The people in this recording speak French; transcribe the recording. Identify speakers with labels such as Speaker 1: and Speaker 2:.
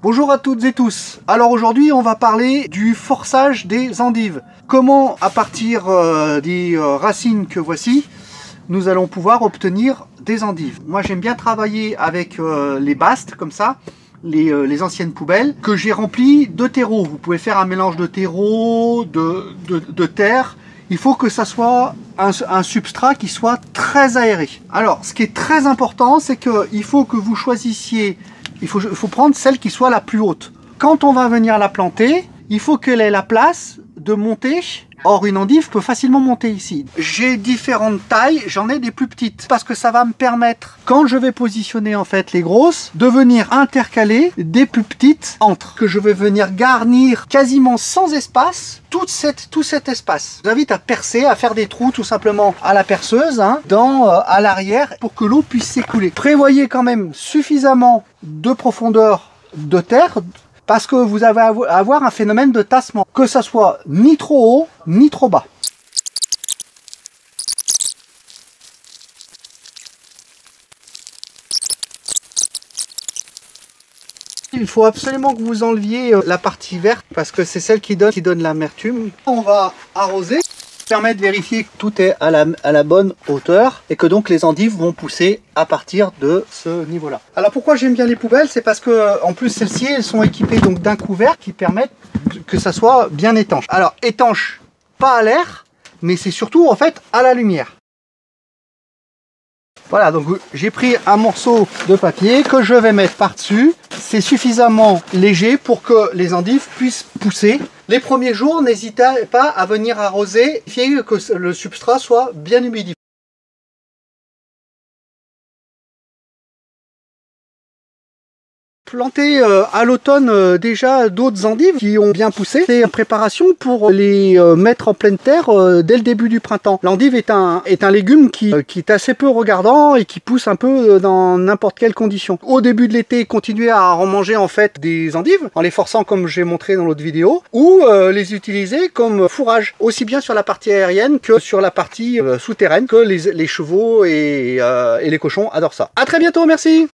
Speaker 1: Bonjour à toutes et tous. Alors aujourd'hui on va parler du forçage des endives. Comment à partir des racines que voici, nous allons pouvoir obtenir des endives. Moi j'aime bien travailler avec les bastes comme ça, les anciennes poubelles que j'ai remplies de terreau. Vous pouvez faire un mélange de terreau, de terre. Il faut que ça soit un substrat qui soit très aéré. Alors ce qui est très important, c'est qu'il faut que vous choisissiez, il faut prendre celle qui soit la plus haute. Quand on va venir la planter, il faut qu'elle ait la place de monter. Or, une endive peut facilement monter ici. J'ai différentes tailles, j'en ai des plus petites. Parce que ça va me permettre, quand je vais positionner en fait les grosses, de venir intercaler des plus petites entre. Que je vais venir garnir quasiment sans espace, tout cet espace. Je vous invite à percer, à faire des trous tout simplement à la perceuse, à l'arrière, pour que l'eau puisse s'écouler. Prévoyez quand même suffisamment de profondeur de terre, parce que vous allez avoir un phénomène de tassement, que ça soit ni trop haut, ni trop bas. Il faut absolument que vous enleviez la partie verte, parce que c'est celle qui donne l'amertume. On va arroser, permet de vérifier que tout est à la bonne hauteur et que donc les endives vont pousser à partir de ce niveau-là. Alors pourquoi j'aime bien les poubelles, c'est parce que en plus celles-ci elles sont équipées donc d'un couvercle qui permet que ça soit bien étanche. Alors étanche, pas à l'air, mais c'est surtout en fait à la lumière. Voilà, donc j'ai pris un morceau de papier que je vais mettre par-dessus. C'est suffisamment léger pour que les endives puissent pousser. Les premiers jours, n'hésitez pas à venir arroser, vérifier que le substrat soit bien humidifié. Planter à l'automne déjà d'autres endives qui ont bien poussé. C'est en préparation pour les mettre en pleine terre dès le début du printemps. L'endive est un légume qui est assez peu regardant et qui pousse un peu dans n'importe quelle condition. Au début de l'été, continuer à en manger en fait des endives en les forçant comme j'ai montré dans l'autre vidéo, ou les utiliser comme fourrage, aussi bien sur la partie aérienne que sur la partie souterraine, que les chevaux et les cochons adorent ça. À très bientôt, merci.